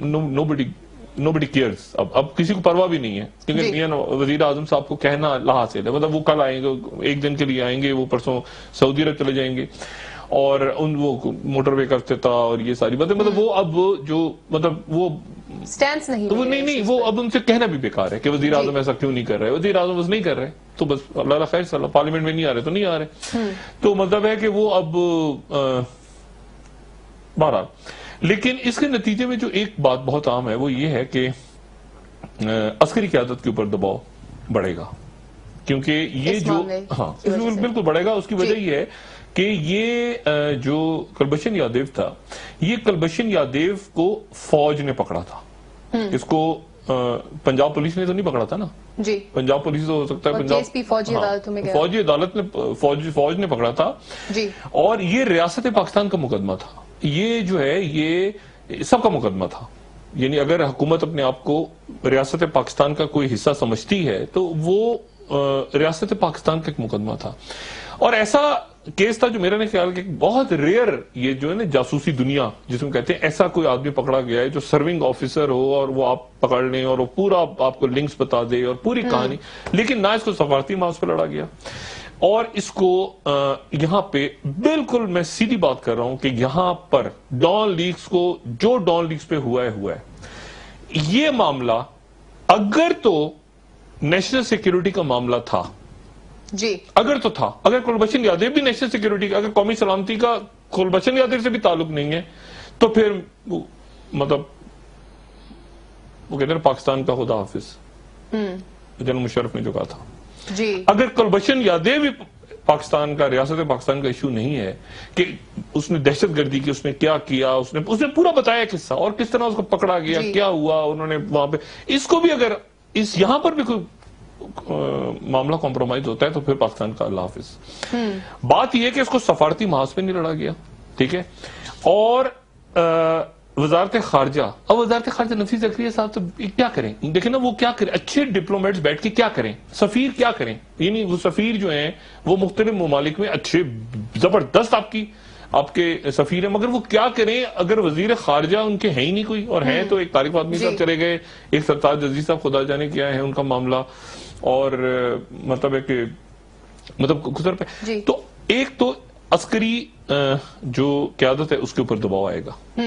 nobody cares. اب کسی کو پرواہ بھی نہیں ہے, کیونکہ میاں وزیر اعظم صاحب کو کہنا لاحاصل ہے. مطلب وہ کل آئیں گے, ایک دن کے لیے آئیں گے, وہ پرسوں سعودی عرب چلے جائیں گے, اور وہ موٹر وے کا افتتاح اور یہ ساری باتیں, مطلب وہ اب جو مطلب وہ سٹینس نہیں, وہ اب ان سے کہنا بھی بیکار ہے کہ وزیر اعظم ایسا کیوں نہیں کر رہے. وزیر اعظم بس نہیں کر رہے تو بس اللہ خیر صلی اللہ, پارلیمنٹ میں نہیں آ رہے تو نہیں آ رہے. تو مطلب ہے کہ وہ اب بہرحال. لیکن اس کے نتیجے میں جو ایک بات بہت عام ہے وہ یہ ہے کہ عسکری قیادت کے اوپر دباؤ بڑھے گا, کیونکہ یہ جو بالکل بڑھے گا. اس کی وجہ یہ ہے کہ یہ جو کلبھشن یادیو تھا, یہ کلبھشن یادیو کو فوج نے پکڑا تھا. اس کو پنجاب پولیس نے تو نہیں پکڑا تھا نا. جی, پنجاب پولیس تو ہو سکتا ہے فوجی عدالت میں فوج نے پکڑا تھا. جی, اور یہ ریاست پاکستان کا مقدمہ تھا. یہ جو ہے یہ سب کا مقدمہ تھا. یعنی اگر حکومت اپنے آپ کو ریاست پاکستان کا کوئی حصہ سمجھتی ہے تو وہ ریاست پاکستان کا ایک مقدمہ تھا. اور ایسا کیس تھا جو میرا نے خیال کہ بہت ریئر یہ جو ہے نا جاسوسی دنیا جس میں کہتے ہیں ایسا کوئی آدمی پکڑا گیا ہے جو سرونگ آفیسر ہو اور وہ آپ پکڑ لیں اور وہ پورا آپ کو لنکس بتا دے اور پوری کہانی، لیکن نہ اس کو سفارتی محاذ پہ لڑا گیا اور اس کو یہاں پہ بالکل میں سیدھی بات کر رہا ہوں کہ یہاں پر ڈان لیگز کو جو ڈان لیگز پہ ہوا ہے یہ معاملہ اگر تو نیشنل سیکیورٹی کا معاملہ تھا، جی اگر تو تھا، اگر کلبھشن یادیو بھی نیشنل سیکیورٹی کا، اگر قومی سلامتی کا کلبھشن یادیو سے بھی تعلق نہیں ہے تو پھر مطلب وہ کہتے ہیں پاکستان کا خدا حافظ جنرل مشرف نے جو کہا تھا، جی اگر کلبھشن یادیو بھی پاکستان کا، ریاست پاکستان کا ایشو نہیں ہے کہ اس نے دہشت گردی کی، اس نے کیا کیا، اس نے پورا بتایا قصہ اور کس طرح اس کو پکڑا گیا، کیا ہوا انہوں نے وہاں پہ، اس کو بھی اگر یہاں پر بھی کوئی معاملہ کمپرومائز ہوتا ہے تو پھر پاکستان کا اللہ حافظ۔ بات یہ ہے کہ اس کو سفارتی محاذ پہ نہیں لڑا گیا، ٹھیک ہے، اور وزارت خارجہ، اب وزارت خارجہ نفیس زکریا صاحب تو کیا کریں، دیکھیں نا وہ کیا کریں، اچھے ڈپلومیٹس بیٹھ کے کیا کریں، سفیر کیا کریں، یعنی وہ سفیر جو ہیں وہ مختلف ممالک میں اچھے زبردست آپ کے سفیر ہیں، مگر وہ کیا کریں اگر وزیر خارجہ ان کے ہیں ہی نہیں کوئی، اور ہیں تو ایک طارق آدمی صاحب چلے گئے، ایک سرتاج عزیز صاحب خدا جانے کیا ہے ان کا معاملہ، اور مطلب ہے کہ مطلب گزر پہ، تو ایک تو عسکری جو قیادت ہے اس کے اوپر دباؤ آئے گا،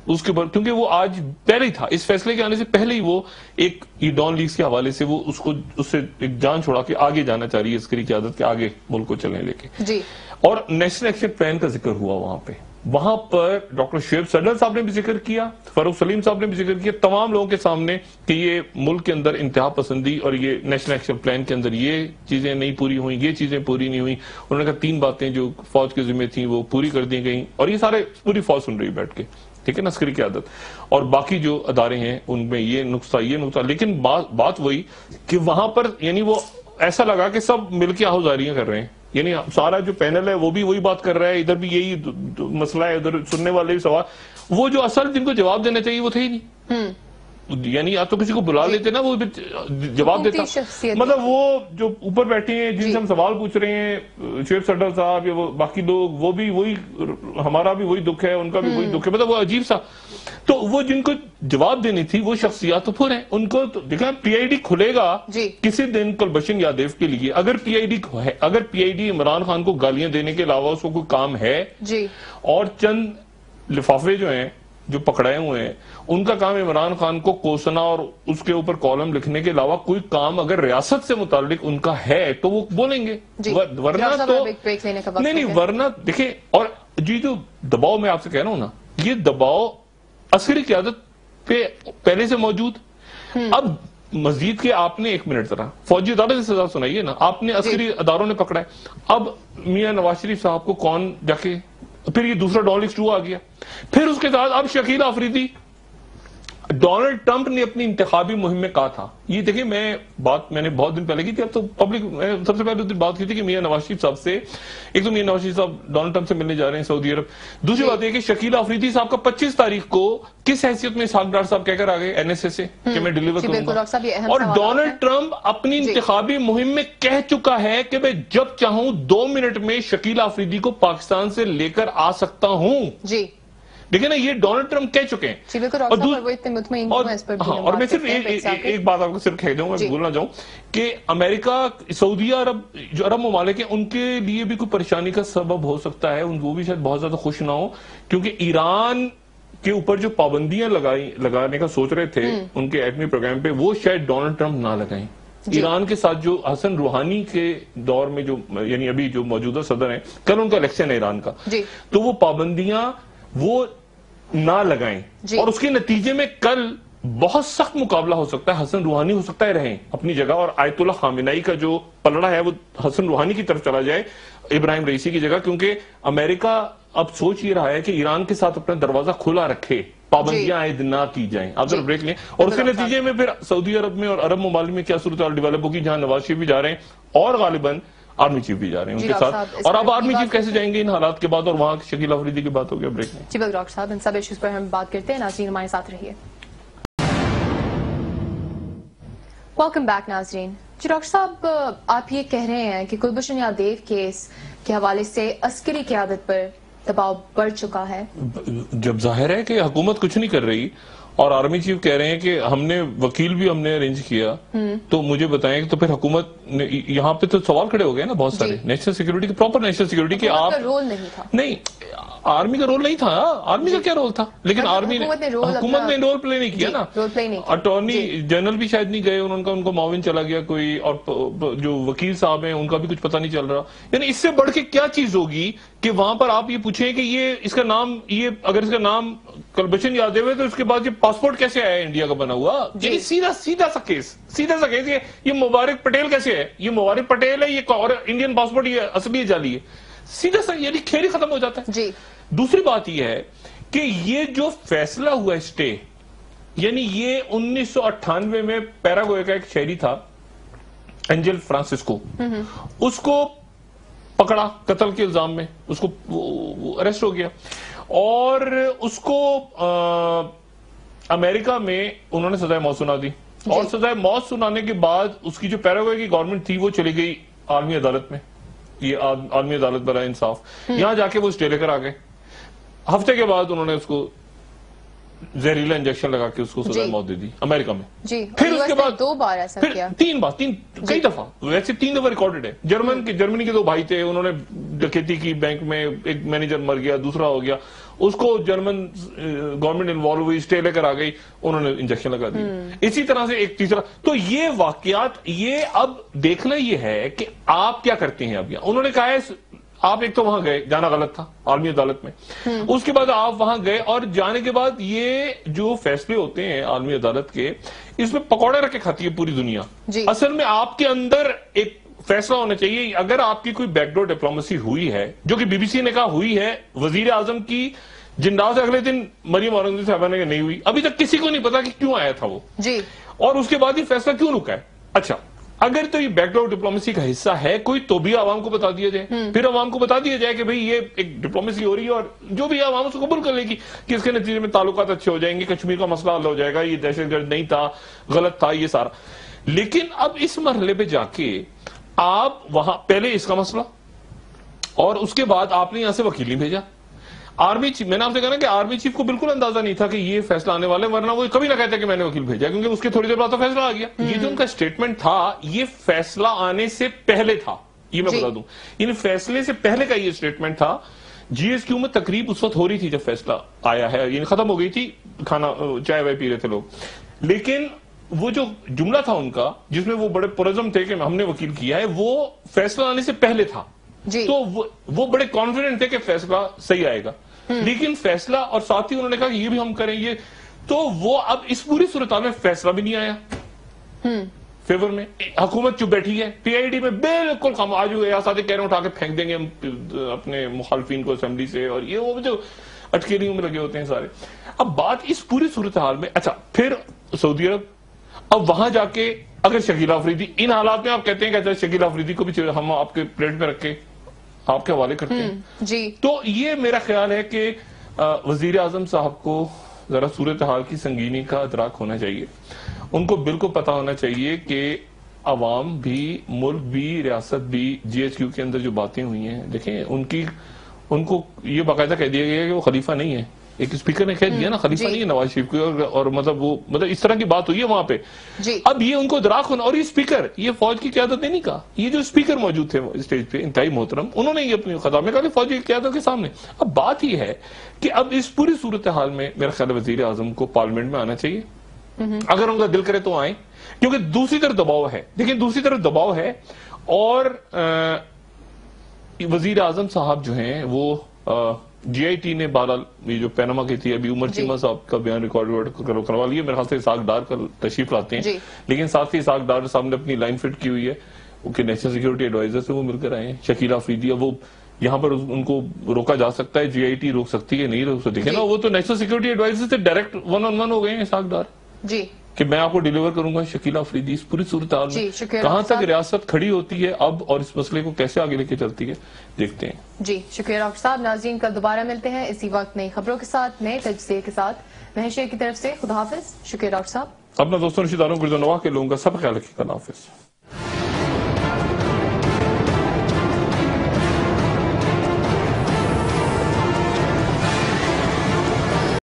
اس کے اوپر، کیونکہ وہ آج پہلے ہی تھا، اس فیصلے کے آنے سے پہلے ہی وہ ایک یہ ڈان لیگز کے حوالے سے وہ اس سے ایک جان چھوڑا کے آگے جانا چاہ رہی ہے عسکری قیادت کے، آگے ملک کو چلنے لے کے، اور نیشنل ایکشن پلان کا ذکر ہوا وہاں پر ڈاکٹر شعیب صدر صاحب نے بھی ذکر کیا، فاروق سلیم صاححب نے بھی ذکر کیا، تمام لوگوں کے سامنے کہ یہ ملک کے اندر انتہا پسندی اور یہ نیشنل ایکشن پلان کے اندر یہ چیزیں نہیں پوری ہوئیں، یہ چیزیں پوری نہیں ہوئیں، انہوں نے کہا 3 باتیں جو فوج کے ذمہ تھیں وہ پوری کر دی گئیں، اور یہ سارے پوری فوج سن رہی بیٹھ کے، ٹھیک ہے نا، عسکری قیادت اور باقی جو ادارے ہیں ان میں یہ نقطہ، لیکن بات وہی کہ وہاں پر یعنی وہ ایسا لگا کہ سب مل کے آہوزاریاں کر رہے ہیں، یعنی سارا جو پینل ہے وہ بھی وہی بات کر رہا ہے، ادھر بھی یہی مسئلہ ہے، ادھر سننے والے بھی سوال، وہ جو اصل جن کو جواب دینا چاہیے وہ تھے ہی نہیں، یعنی یا تو کسی کو بلا لیتے نا وہ جواب دیتا، مطلب وہ جو اوپر بیٹھے ہیں جن سے ہم سوال پوچھ رہے ہیں، شعیب صدر صاحب یا وہ باقی لوگ، وہ بھی وہی، ہمارا بھی وہی دکھ ہے، ان کا بھی وہی دکھ ہے، مطلب وہ عجیب سا، تو وہ جن کو جواب دینی تھی وہ شخصیات تو پھر ہیں، ان کو دیکھا پی آئی ڈی کھلے گا کسی دن کلبھشن یادیو کے لیے، اگر پی آئی ڈی عمران خان کو گالیاں دینے کے علاوہ اس کو کوئی کام ہے، اور چند لفافے جو ہیں جو پکڑائے ہوئے ہیں ان کا کام عمران خان کو کوسنا اور اس کے اوپر کالم لکھنے کے علاوہ کوئی کام اگر ریاست سے متعلق ان کا ہے تو وہ بولیں گے، ورنہ تو نہیں، ورنہ دیکھیں، اور جو دباؤ میں آپ سے کہہ رہا ہوں نا، یہ دباؤ عسکری قیادت پہ پہلے سے موجود، اب مزید کے آپ نے 1 منٹ ذرا فوجی ادارے سے سزا سنائیے نا، آپ نے عسکری اداروں نے پکڑا ہے، اب میاں نواز شریف صاحب کو کون جا کے، پھر یہ دوسرا ڈان لیگز 2 آ گیا، پھر اس کے ساتھ اب شکیل آفریدی، ڈونلڈ ٹرمپ نے اپنی انتخابی مہم میں کہا تھا، یہ دیکھیں میں نے بہت دن پہلے کی تھی، اب تو پبلک سب سے پہلے بات کی تھی کہ میاں نواز شریف صاحب سے، ایک تو میاں نواز شریف صاحب ڈونلڈ ٹرمپ سے ملنے جا رہے ہیں سعودی عرب، دوسری بات یہ کہ شکیل آفریدی صاحب کا 25 تاریخ کو کس حیثیت میں اسحاق ڈار صاحب کہہ کر آگئے این ایس اے سے کہ میں ڈیلیور کروں گا، اور ڈونلڈ ٹرمپ اپنی انتخابی مہم میں کہہ چکا ہے کہ میں جب چاہوں 2 منٹ میں شکیل آفریدی کو پاکستان سے لے کر آ سکتا ہوں، دیکھیں نا یہ ڈونلڈ ٹرمپ کہہ چکے ہیں، اور میں صرف ایک بات آپ کو صرف کہہ دوں گا، بھولنا جاؤں کہ امریکہ، سعودی عرب جو عرب ممالک ہیں ان کے لیے بھی کوئی پریشانی کا سبب ہو سکتا ہے، وہ بھی شاید بہت زیادہ خوش نہ ہو، کیونکہ ایران کے اوپر جو پابندیاں لگانے کا سوچ رہے تھے ان کے ایٹمی پروگرام پہ، وہ شاید ڈونلڈ ٹرمپ نہ لگائیں، ایران کے ساتھ جو حسن روحانی کے دور میں جو یعنی ابھی جو موجودہ صدر ہیں، کل ان کا الیکشن ہے ایران کا، تو وہ پابندیاں وہ نہ لگائیں، اور اس کے نتیجے میں کل بہت سخت مقابلہ ہو سکتا ہے، حسن روحانی ہو سکتا ہے رہیں اپنی جگہ، اور آیت اللہ خامنائی کا جو پلڑا ہے وہ حسن روحانی کی طرف چلا جائے ابراہیم رئیسی کی جگہ، کیونکہ امریکہ اب سوچ یہ رہا ہے کہ ایران کے ساتھ اپنا دروازہ کھلا رکھے، پابندیاں عائد نہ کی جائیں، آپ ذرا بریک لیں، اور اس کے نتیجے میں پھر سعودی عرب میں اور عرب ممالک میں کیا صورتحال ڈیولپ ہوگی، جہاں نواز شریف بھی جا رہے ہیں اور غالباً آرمی چیف بھی جا رہے ہیں ان کے ساتھ، اور اب آرمی چیف کیسے جائیں گے ان حالات کے بعد، اور وہاں شکیل آفریدی کی بات ہو گیا، بریک میں جی بالکل ڈاکٹر صاحب، ان سب ایشوز پر ہم بات کرتے ہیں، ناظرین ہمارے ساتھ رہیے۔ ویلکم بیک ناظرین۔ جی ڈاکٹر صاحب، آپ یہ کہہ رہے ہیں کہ کلبھشن یادیو کیس کے حوالے سے عسکری قیادت پر دباؤ بڑھ چکا ہے؟ جب ظاہر ہے کہ حکومت کچھ نہیں کر رہی اور آرمی چیف کہہ رہے ہیں کہ ہم نے وکیل بھی ہم نے ارینج کیا، تو مجھے بتائیں کہ تو پھر حکومت یہاں پہ تو سوال کھڑے ہو گئے نا بہت سارے نیشنل سیکیورٹی کے، پراپر نیشنل سیکیورٹی کے. آپ کا رول نہیں تھا. نہیں، آرمی کا رول نہیں تھا. آرمی کا کیا رول تھا؟ لیکن آرمی نے، حکومت نے رول پلے نہیں کیا نا. اٹارنی جنرل بھی شاید نہیں گئے، ان کا معاون چلا گیا کوئی، اور جو وکیل صاحب ہیں ان کا بھی کچھ پتہ نہیں چل رہا. یعنی اس سے بڑھ کے کیا چیز ہوگی کہ وہاں پر آپ یہ پوچھیں کہ یہ اس کا نام، یہ اگر اس کا نام کلبھشن یادیو ہے تو اس کے بعد یہ پاسپورٹ کیسے آیا انڈیا کا بنا ہوا؟ یعنی سیدھا سا کیس یہ مبارک پٹیل کیسے ہے؟ یہ مبارک پٹیل ہے، یہ اور انڈین پاسپورٹ یہ اصلی جعلی ہے. سیدھا سا، یعنی کھیل ہی ختم ہو جاتا ہے. جی. دوسری بات یہ ہے کہ یہ جو فیصلہ ہوا اسٹے، یعنی یہ 1998 میں پیراگوئے کا ایک شہری تھا اینجل فرانسسکو، اس کو پکڑا قتل کے الزام میں، اس کو اریسٹ ہو گیا، اور اس کو امریکہ میں انہوں نے سزائے موت سنا دی. اور سزائے موت سنانے کے بعد اس کی جو پیراگوئے کی گورنمنٹ تھی وہ چلی گئی عالمی عدالت میں، یہ عالمی عدالت برائے انصاف. یہاں جا کے وہ اسٹے لے کر آ گئے. ہفتے کے بعد انہوں نے اس کو زہریلا انجیکشن لگا کے اس کو سزائے موت دے دی امریکہ میں. جی. پھر اس کے بعد 2 بار ایسا کیا، کئی دفعہ، ویسے 3 دفعہ ریکارڈڈ ہے. جرمنی کے 2 بھائی تھے، انہوں نے ڈکیتی کی بینک میں، ایک مینیجر مر گیا، دوسرا ہو گیا، اس کو جرمن گورنمنٹ انوالو ہوئی، اسٹے لے کر آ گئی، انہوں نے انجیکشن لگا دی. اسی طرح سے ایک تیسرا. تو یہ واقعات، یہ اب دیکھنا یہ ہے کہ آپ کیا کرتے ہیں. اب انہوں نے کہا ہے آپ ایک تو وہاں گئے، جانا غلط تھا عالمی عدالت میں، اس کے بعد آپ وہاں گئے، اور جانے کے بعد یہ جو فیصلے ہوتے ہیں عالمی عدالت کے، اس میں پکوڑے رکھ کے کھاتی ہے پوری دنیا. اصل میں آپ کے اندر ایک فیصلہ ہونا چاہیے. اگر آپ کی کوئی بیک ڈور ڈپلومیسی ہوئی ہے، جو کہ بی بی سی نے کہا ہوئی ہے، وزیر اعظم کی جنڈا سے اگلے دن مریم اورنگزیب صاحبہ نے نہیں ہوئی، ابھی تک کسی کو نہیں پتا کہ کیوں آیا تھا وہ، اور اس کے بعد یہ فیصلہ کیوں رکا ہے. اچھا، اگر تو یہ بیک ڈور ڈپلومیسی کا حصہ ہے کوئی، تو بھی عوام کو بتا دیا جائے، پھر عوام کو بتا دیا جائے کہ بھئی یہ ایک ڈپلومیسی ہو رہی ہے، اور جو بھی عوام اس کو قبول کر لے گی کہ اس کے نتیجے میں تعلقات اچھے ہو جائیں گے، کشمیر کا مسئلہ حل ہو جائے گا، یہ دہشت گرد نہیں تھا، غلط تھا یہ سارا. لیکن اب اس مرحلے پہ جا کے آپ وہاں پہلے اس کا مسئلہ، اور اس کے بعد آپ نے یہاں سے وکیل نہیں بھیجا. آرمی چیف، میں نے آپ سے کہا نا کہ آرمی چیف کو بالکل اندازہ نہیں تھا کہ یہ فیصلہ آنے والے، ورنہ وہ کبھی نہ کہتے کہ میں نے وکیل بھیجا، کیونکہ اس کے تھوڑی دیر بعد تو فیصلہ آ گیا. یہ جو ان کا اسٹیٹمنٹ تھا، یہ فیصلہ آنے سے پہلے تھا، یہ میں بتا دوں. یعنی فیصلے سے پہلے کا یہ اسٹیٹمنٹ تھا. جی ایس کیو میں تقریب اس وقت ہو رئی تھی جب فیصلہ آیا ہے، یعنی ختم ہو گئی تھی، کھانا چائے وائے پی رہے تھے لوگ. لیکن وہ جو جملہ تھا ان کا، جس میں وہ بڑے پرعزم تھے کہ ہم نے وکیل کیا ہے، وہ فیصلہ آنے سے پہلے تھا. تو وہ بڑے کانفیڈنٹ تھے کہ فیصلہ صحیح آئے گا. لیکن فیصلہ، اور ساتھ ہی انہوں نے کہا کہ یہ بھی ہم کریں گے، تو وہ اب اس پوری صورتحال میں فیصلہ بھی نہیں آیا فیور میں. حکومت چپ بیٹھی ہے، پی آئی ڈی میں بالکل خام. آج ریاستیں کہہ رہے ہیں اٹھا کے پھینک دیں گے ہم اپنے مخالفین کو اسمبلی سے، اور یہ وہ جو اٹکیریوں میں لگے ہوتے ہیں سارے. اب بات اس پوری صورتحال میں، اچھا پھر سعودی عرب، اب وہاں جا کے اگر شکیلہ آفریدی ان حالات میں آپ کہتے ہیں کہ شکیلہ آفریدی کو بھی ہم آپ کے پلیٹ میں رکھ کے آپ کے حوالے کرتے ہیں، تو یہ میرا خیال ہے کہ وزیر اعظم صاحب کو ذرا صورتحال کی سنگینی کا ادراک ہونا چاہیے. ان کو بالکل پتا ہونا چاہیے کہ عوام بھی، ملک بھی، ریاست بھی، جی ایچ کیو کے اندر جو باتیں ہوئی ہیں، دیکھیں ان کو یہ باقاعدہ کہہ دیا گیا کہ وہ خلیفہ نہیں ہے. ایک اسپیکر نے کہہ دیا نا خلیفہ نہیں ہے نواز شریف کو، اور مطلب اس طرح کی بات ہوئی ہے وہاں پہ. اب یہ ان کو ادراک ہونا، اور یہ اسپیکر، یہ فوج کی قیادت نے نہیں کہا، یہ جو اسپیکر موجود تھے اسٹیج پہ انتہائی محترم، انہوں نے یہ اپنی خطاب میں کہا کہ فوجی قیادت کے سامنے. اب بات یہ ہے کہ اب اس پوری صورتحال میں میرا خیال ہے وزیر اعظم کو پارلیمنٹ میں آنا چاہیے، اگر ان کا دل کرے تو آئیں، کیونکہ دوسری طرف دباؤ ہے. دیکھیں دوسری طرف دباؤ ہے، اور وزیر اعظم صاحب جو ہیں وہ جی آئی ٹی نے بہرحال یہ جو پیناما کی تھی، ابھی عمر چیمہ صاحب کا بیان ریکارڈ کروا لیا، میرے خیال سے اسحاق ڈار کا تشریف لاتے ہیں. لیکن ساتھ ہی اسحاق ڈار صاحب نے اپنی لائن فٹ کی ہوئی ہے کہ نیشنل سیکیورٹی ایڈوائزر سے وہ مل کر آئے ہیں. شکیلہ آفریدی، اب وہ یہاں پر ان کو روکا جا سکتا ہے، جی آئی ٹی روک سکتی ہے، نہیں روک سکتی. دیکھیں نا، وہ تو نیشنل سیکیورٹی ایڈوائزر سے ڈائریکٹ 1-on-1 ہو گئے ہیں اسحاق ڈار، کہ میں آپ کو ڈیلیور کروں گا شکیلہ آفریدی. اس پوری صورتحال میں کہاں تک ریاست کھڑی ہوتی ہے اب، اور اس مسئلے کو کیسے آگے لے کے چلتی ہے، دیکھتے ہیں. جی شکریہ ڈاکٹر صاحب. ناظرین کل دوبارہ ملتے ہیں اسی وقت نئی خبروں کے ساتھ، نئے تجزیے کے ساتھ. مہشیر کی طرف سے خدا حافظ. شکریہ ڈاکٹر صاحب. اپنا دوستوں رشتہ داروں گردنواہ کے لوگوں کا سب خیال رکھیے. اللہ حافظ.